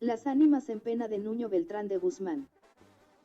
Las ánimas en pena de Nuño Beltrán de Guzmán.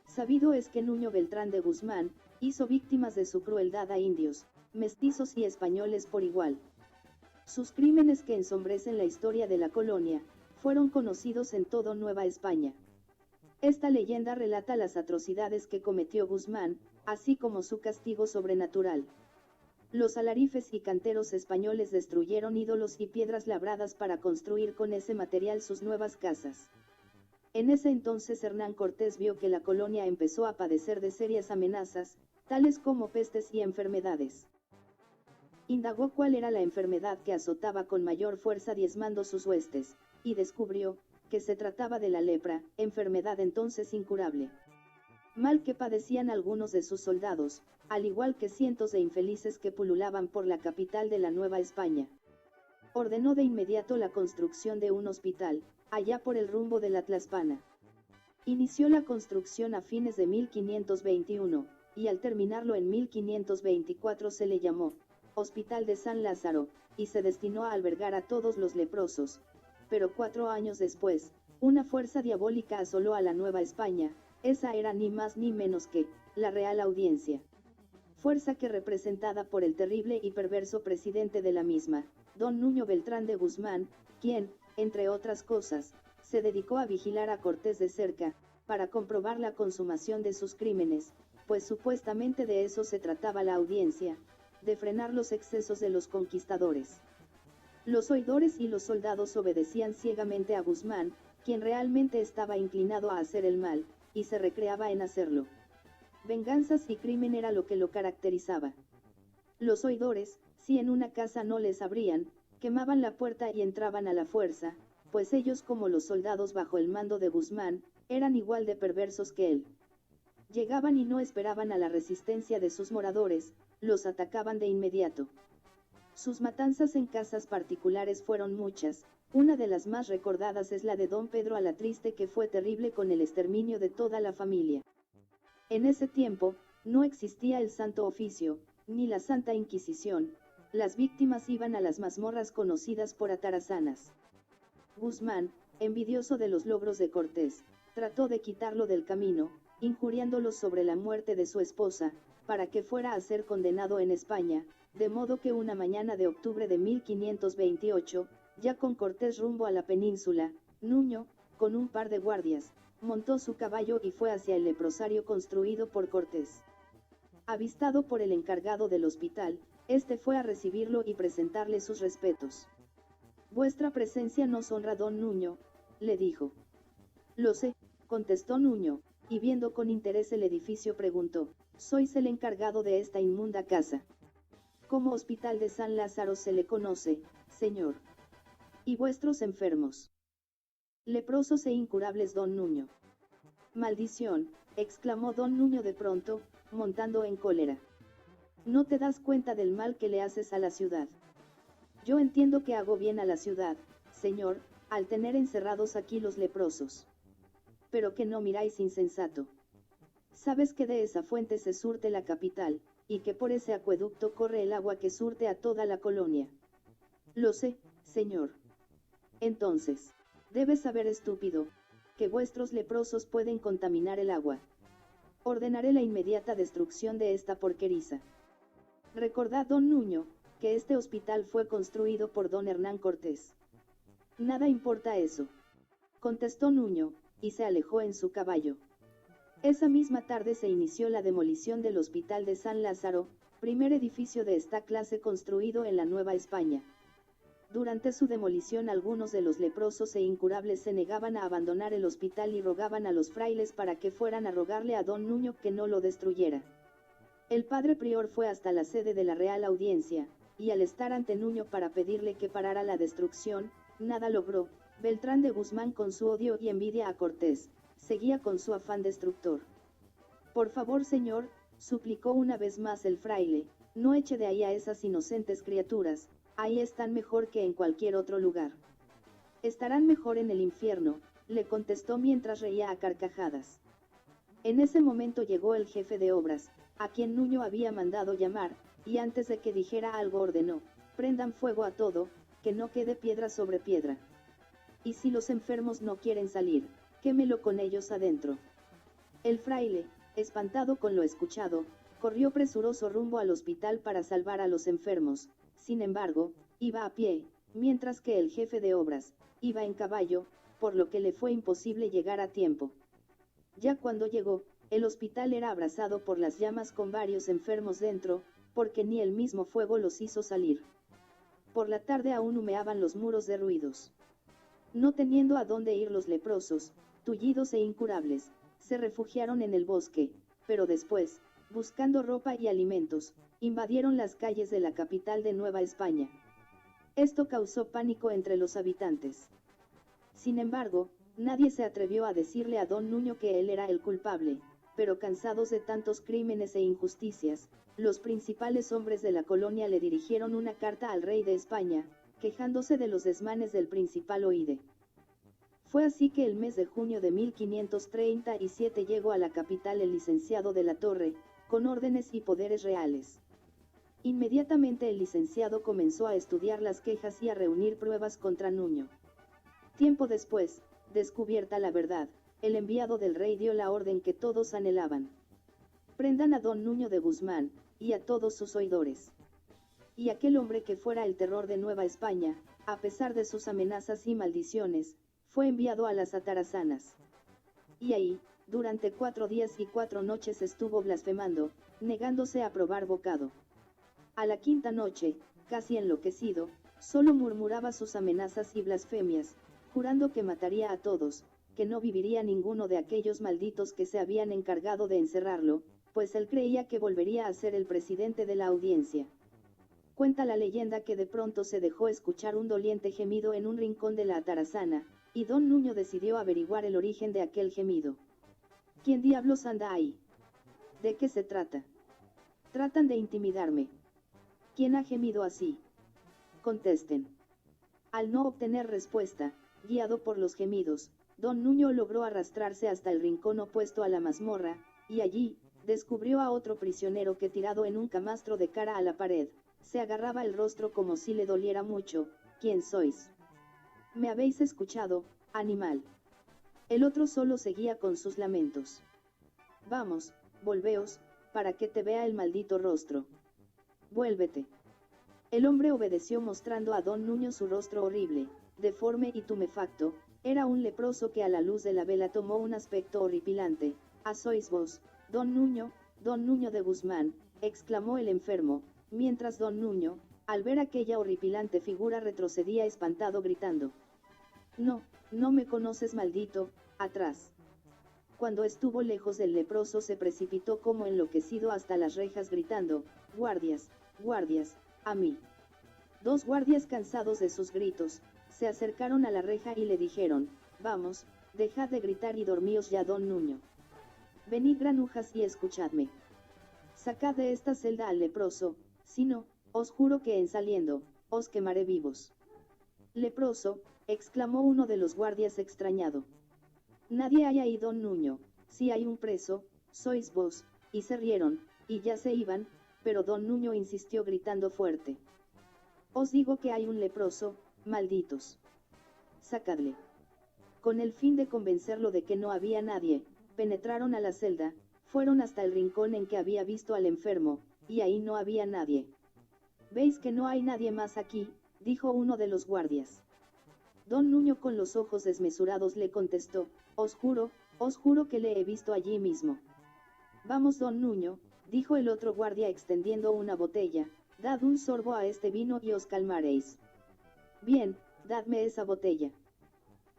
Sabido es que Nuño Beltrán de Guzmán hizo víctimas de su crueldad a indios, mestizos y españoles por igual. Sus crímenes, que ensombrecen la historia de la colonia, fueron conocidos en todo Nueva España. Esta leyenda relata las atrocidades que cometió Guzmán, así como su castigo sobrenatural. Los alarifes y canteros españoles destruyeron ídolos y piedras labradas para construir con ese material sus nuevas casas. En ese entonces Hernán Cortés vio que la colonia empezó a padecer de serias amenazas, tales como pestes y enfermedades. Indagó cuál era la enfermedad que azotaba con mayor fuerza diezmando sus huestes, y descubrió que se trataba de la lepra, enfermedad entonces incurable. Mal que padecían algunos de sus soldados, al igual que cientos de infelices que pululaban por la capital de la Nueva España. Ordenó de inmediato la construcción de un hospital, allá por el rumbo de la Tlaxpana. Inició la construcción a fines de 1521, y al terminarlo en 1524 se le llamó Hospital de San Lázaro, y se destinó a albergar a todos los leprosos. Pero 4 años después, una fuerza diabólica asoló a la Nueva España. Esa era ni más ni menos que la Real Audiencia. Fuerza que, representada por el terrible y perverso presidente de la misma, don Nuño Beltrán de Guzmán, quien, entre otras cosas, se dedicó a vigilar a Cortés de cerca, para comprobar la consumación de sus crímenes, pues supuestamente de eso se trataba la audiencia, de frenar los excesos de los conquistadores. Los oidores y los soldados obedecían ciegamente a Guzmán, quien realmente estaba inclinado a hacer el mal, y se recreaba en hacerlo. Venganzas y crimen era lo que lo caracterizaba. Los oidores, si en una casa no les abrían, quemaban la puerta y entraban a la fuerza, pues ellos, como los soldados bajo el mando de Guzmán, eran igual de perversos que él. Llegaban y no esperaban a la resistencia de sus moradores, los atacaban de inmediato. Sus matanzas en casas particulares fueron muchas. Una de las más recordadas es la de don Pedro Alatriste, que fue terrible con el exterminio de toda la familia. En ese tiempo, no existía el Santo Oficio, ni la Santa Inquisición. Las víctimas iban a las mazmorras conocidas por atarazanas. Guzmán, envidioso de los logros de Cortés, trató de quitarlo del camino, injuriándolo sobre la muerte de su esposa, para que fuera a ser condenado en España, de modo que una mañana de octubre de 1528, ya con Cortés rumbo a la península, Nuño, con un par de guardias, montó su caballo y fue hacia el leprosario construido por Cortés. Avistado por el encargado del hospital, este fue a recibirlo y presentarle sus respetos. «Vuestra presencia nos honra, don Nuño», le dijo. «Lo sé», contestó Nuño, y viendo con interés el edificio preguntó: «¿Sois el encargado de esta inmunda casa?» «Como Hospital de San Lázaro se le conoce, señor». «¿Y vuestros enfermos?» «Leprosos e incurables, don Nuño». «Maldición», exclamó don Nuño de pronto, montando en cólera. «¿No te das cuenta del mal que le haces a la ciudad?» «Yo entiendo que hago bien a la ciudad, señor, al tener encerrados aquí los leprosos. Pero que no miráis, insensato. Sabes que de esa fuente se surte la capital, y que por ese acueducto corre el agua que surte a toda la colonia». «Lo sé, señor». «Entonces, debes saber, estúpido, que vuestros leprosos pueden contaminar el agua. Ordenaré la inmediata destrucción de esta porqueriza». «Recordad, don Nuño, que este hospital fue construido por don Hernán Cortés». «Nada importa eso», contestó Nuño, y se alejó en su caballo. Esa misma tarde se inició la demolición del Hospital de San Lázaro, primer edificio de esta clase construido en la Nueva España. Durante su demolición, algunos de los leprosos e incurables se negaban a abandonar el hospital y rogaban a los frailes para que fueran a rogarle a don Nuño que no lo destruyera. El padre prior fue hasta la sede de la Real Audiencia, y al estar ante Nuño para pedirle que parara la destrucción, nada logró. Beltrán de Guzmán, con su odio y envidia a Cortés, seguía con su afán destructor. «Por favor, señor», suplicó una vez más el fraile, «no eche de ahí a esas inocentes criaturas, ahí están mejor que en cualquier otro lugar». «Estarán mejor en el infierno», le contestó mientras reía a carcajadas. En ese momento llegó el jefe de obras, a quien Nuño había mandado llamar, y antes de que dijera algo ordenó: «Prendan fuego a todo, que no quede piedra sobre piedra». y si los enfermos no quieren salir, quémelo con ellos adentro. El fraile, espantado con lo escuchado, corrió presuroso rumbo al hospital para salvar a los enfermos. Sin embargo, iba a pie, mientras que el jefe de obras iba en caballo, por lo que le fue imposible llegar a tiempo. Ya cuando llegó, el hospital era abrasado por las llamas con varios enfermos dentro, porque ni el mismo fuego los hizo salir. Por la tarde aún humeaban los muros derruidos. No teniendo a dónde ir los leprosos, tullidos e incurables, se refugiaron en el bosque, pero después, buscando ropa y alimentos, invadieron las calles de la capital de Nueva España. Esto causó pánico entre los habitantes. Sin embargo, nadie se atrevió a decirle a don Nuño que él era el culpable, pero cansados de tantos crímenes e injusticias, los principales hombres de la colonia le dirigieron una carta al rey de España, quejándose de los desmanes del principal Oide. Fue así que el mes de junio de 1537 llegó a la capital el licenciado de la Torre, con órdenes y poderes reales. Inmediatamente el licenciado comenzó a estudiar las quejas y a reunir pruebas contra Nuño. Tiempo después, descubierta la verdad, el enviado del rey dio la orden que todos anhelaban. Prendan a don Nuño de Guzmán, y a todos sus oidores. Y aquel hombre que fuera el terror de Nueva España, a pesar de sus amenazas y maldiciones, fue enviado a las Atarazanas. Y ahí, durante 4 días y 4 noches estuvo blasfemando, negándose a probar bocado. A la quinta noche, casi enloquecido, solo murmuraba sus amenazas y blasfemias, jurando que mataría a todos, que no viviría ninguno de aquellos malditos que se habían encargado de encerrarlo, pues él creía que volvería a ser el presidente de la audiencia. Cuenta la leyenda que de pronto se dejó escuchar un doliente gemido en un rincón de la Atarazana, y don Nuño decidió averiguar el origen de aquel gemido. ¿Quién diablos anda ahí? ¿De qué se trata? Tratan de intimidarme. ¿Quién ha gemido así? Contesten. Al no obtener respuesta, guiado por los gemidos, don Nuño logró arrastrarse hasta el rincón opuesto a la mazmorra, y allí, descubrió a otro prisionero que tirado en un camastro de cara a la pared, se agarraba el rostro como si le doliera mucho. ¿Quién sois? ¿Me habéis escuchado, animal? El otro solo seguía con sus lamentos. Vamos, volveos, para que te vea el maldito rostro. Vuélvete. El hombre obedeció mostrando a don Nuño su rostro horrible, deforme y tumefacto. Era un leproso que a la luz de la vela tomó un aspecto horripilante. «¡Ah, sois vos, don Nuño de Guzmán!», exclamó el enfermo, mientras don Nuño, al ver aquella horripilante figura retrocedía espantado gritando. «No, no me conoces, maldito, atrás». Cuando estuvo lejos del leproso se precipitó como enloquecido hasta las rejas gritando, «¡Guardias, guardias, a mí!». 2 guardias cansados de sus gritos, se acercaron a la reja y le dijeron, «Vamos, dejad de gritar y dormíos ya, don Nuño. Venid, granujas, y escuchadme. Sacad de esta celda al leproso, si no, os juro que en saliendo, os quemaré vivos». «Leproso», exclamó uno de los guardias extrañado. «Nadie hay ahí, don Nuño, si hay un preso, sois vos», y se rieron, y ya se iban, pero don Nuño insistió gritando fuerte. «Os digo que hay un leproso, malditos. Sacadle». Con el fin de convencerlo de que no había nadie, penetraron a la celda, fueron hasta el rincón en que había visto al enfermo, y ahí no había nadie. «¿Veis que no hay nadie más aquí?», dijo uno de los guardias. Don Nuño con los ojos desmesurados le contestó, os juro que le he visto allí mismo». «Vamos, don Nuño», dijo el otro guardia extendiendo una botella, «dad un sorbo a este vino y os calmaréis». «Bien, dadme esa botella».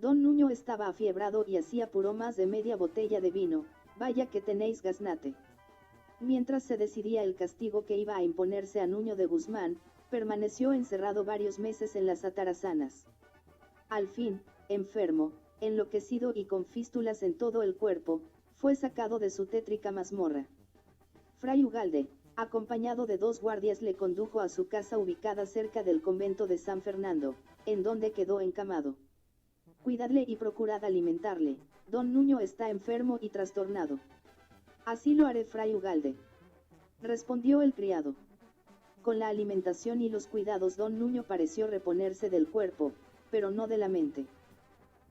Don Nuño estaba afiebrado y así apuró más de media botella de vino. «Vaya que tenéis gaznate». Mientras se decidía el castigo que iba a imponerse a Nuño de Guzmán, permaneció encerrado varios meses en las Atarazanas. Al fin, enfermo, enloquecido y con fístulas en todo el cuerpo, fue sacado de su tétrica mazmorra. Fray Ugalde, acompañado de 2 guardias, le condujo a su casa ubicada cerca del convento de San Fernando, en donde quedó encamado. «Cuidadle y procurad alimentarle, don Nuño está enfermo y trastornado». «Así lo haré, Fray Ugalde», respondió el criado. Con la alimentación y los cuidados don Nuño pareció reponerse del cuerpo, pero no de la mente.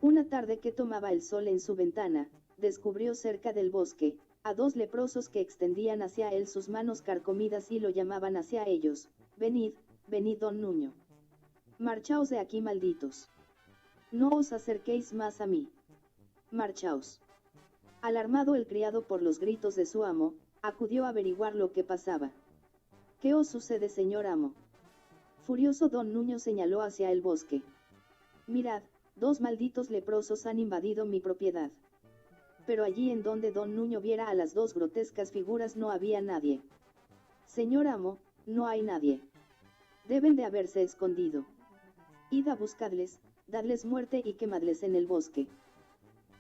Una tarde que tomaba el sol en su ventana, descubrió cerca del bosque, a dos leprosos que extendían hacia él sus manos carcomidas y lo llamaban hacia ellos: venid, venid don Nuño. Marchaos de aquí, malditos. No os acerquéis más a mí. Marchaos. Alarmado el criado por los gritos de su amo, acudió a averiguar lo que pasaba. ¿Qué os sucede, señor amo? Furioso, don Nuño señaló hacia el bosque. Mirad, dos malditos leprosos han invadido mi propiedad. Pero allí en donde don Nuño viera a las dos grotescas figuras no había nadie. Señor amo, no hay nadie. Deben de haberse escondido. Id a buscarles, dadles muerte y quemadles en el bosque.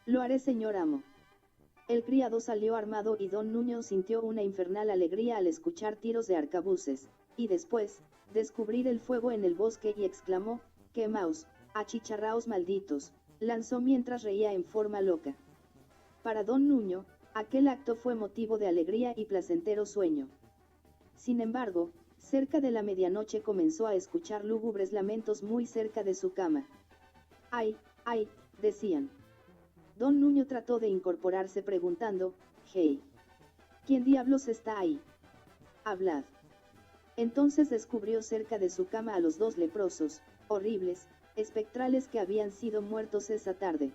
Lo haré, señor amo. El criado salió armado y don Nuño sintió una infernal alegría al escuchar tiros de arcabuces, y después, descubrir el fuego en el bosque y exclamó: quemaos, achicharraos malditos, lanzó mientras reía en forma loca. Para don Nuño, aquel acto fue motivo de alegría y placentero sueño. Sin embargo, cerca de la medianoche comenzó a escuchar lúgubres lamentos muy cerca de su cama. ¡Ay, ay!, decían. Don Nuño trató de incorporarse preguntando: «Hey, ¿quién diablos está ahí? Hablad». Entonces descubrió cerca de su cama a los dos leprosos, horribles, espectrales, que habían sido muertos esa tarde.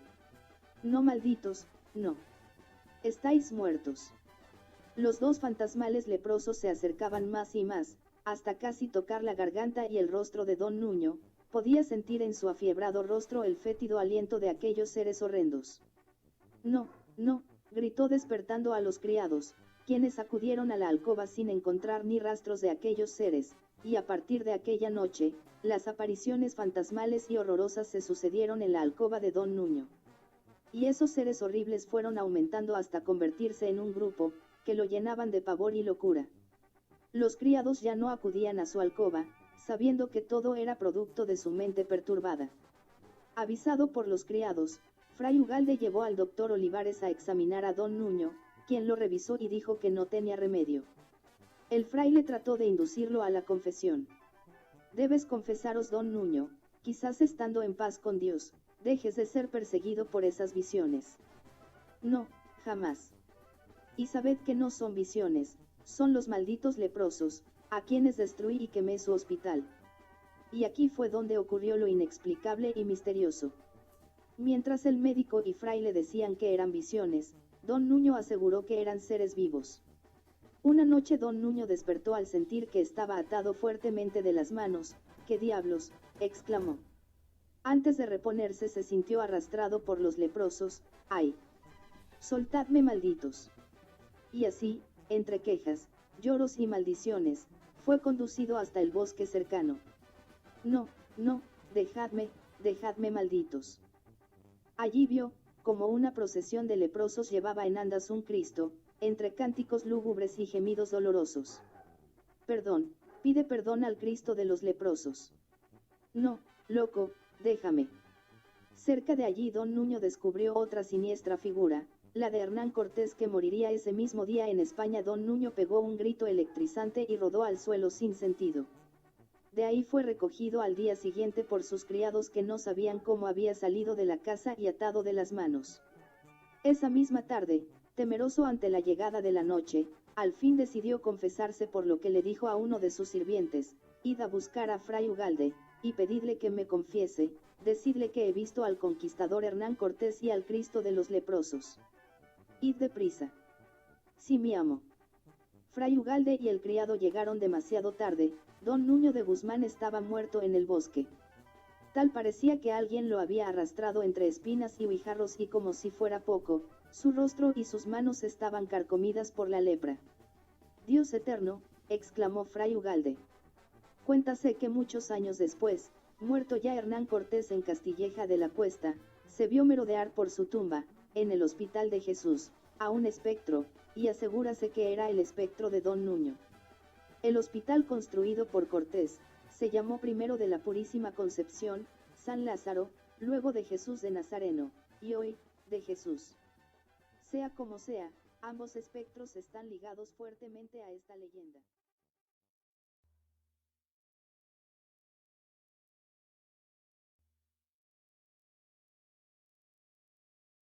«No, malditos, no. Estáis muertos». Los dos fantasmales leprosos se acercaban más y más, hasta casi tocar la garganta y el rostro de don Nuño. Podía sentir en su afiebrado rostro el fétido aliento de aquellos seres horrendos. «No, no», gritó despertando a los criados, quienes acudieron a la alcoba sin encontrar ni rastros de aquellos seres, y a partir de aquella noche, las apariciones fantasmales y horrorosas se sucedieron en la alcoba de don Nuño. Y esos seres horribles fueron aumentando hasta convertirse en un grupo, que lo llenaban de pavor y locura. Los criados ya no acudían a su alcoba, sabiendo que todo era producto de su mente perturbada. Avisado por los criados, Fray Ugalde llevó al doctor Olivares a examinar a don Nuño, quien lo revisó y dijo que no tenía remedio. El fraile trató de inducirlo a la confesión. «Debes confesaros, don Nuño, quizás estando en paz con Dios, dejes de ser perseguido por esas visiones». «No, jamás. Y sabed que no son visiones, son los malditos leprosos, a quienes destruí y quemé su hospital». Y aquí fue donde ocurrió lo inexplicable y misterioso. Mientras el médico y fraile decían que eran visiones, don Nuño aseguró que eran seres vivos. Una noche don Nuño despertó al sentir que estaba atado fuertemente de las manos. «¿Qué diablos?», exclamó. Antes de reponerse se sintió arrastrado por los leprosos. «¡Ay! Soltadme, malditos». Y así, entre quejas, lloros y maldiciones, fue conducido hasta el bosque cercano. «No, no, dejadme, dejadme, malditos». Allí vio, como una procesión de leprosos llevaba en andas un Cristo, entre cánticos lúgubres y gemidos dolorosos. «Perdón, pide perdón al Cristo de los leprosos». «No, loco, déjame». Cerca de allí don Nuño descubrió otra siniestra figura, la de Hernán Cortés, que moriría ese mismo día en España. Don Nuño pegó un grito electrizante y rodó al suelo sin sentido. De ahí fue recogido al día siguiente por sus criados, que no sabían cómo había salido de la casa y atado de las manos. Esa misma tarde, temeroso ante la llegada de la noche, al fin decidió confesarse, por lo que le dijo a uno de sus sirvientes: «Id a buscar a Fray Ugalde, y pedidle que me confiese, decidle que he visto al conquistador Hernán Cortés y al Cristo de los leprosos. Id deprisa». «Sí, mi amo». Fray Ugalde y el criado llegaron demasiado tarde. Don Nuño de Guzmán estaba muerto en el bosque. Tal parecía que alguien lo había arrastrado entre espinas y guijarros, y como si fuera poco, su rostro y sus manos estaban carcomidas por la lepra. «Dios eterno», exclamó Fray Ugalde. «Cuéntase que muchos años después, muerto ya Hernán Cortés en Castilleja de la Cuesta, se vio merodear por su tumba, en el Hospital de Jesús, a un espectro, y asegúrase que era el espectro de don Nuño. El hospital, construido por Cortés, se llamó primero de la Purísima Concepción, San Lázaro, luego de Jesús de Nazareno, y hoy, de Jesús. Sea como sea, ambos espectros están ligados fuertemente a esta leyenda.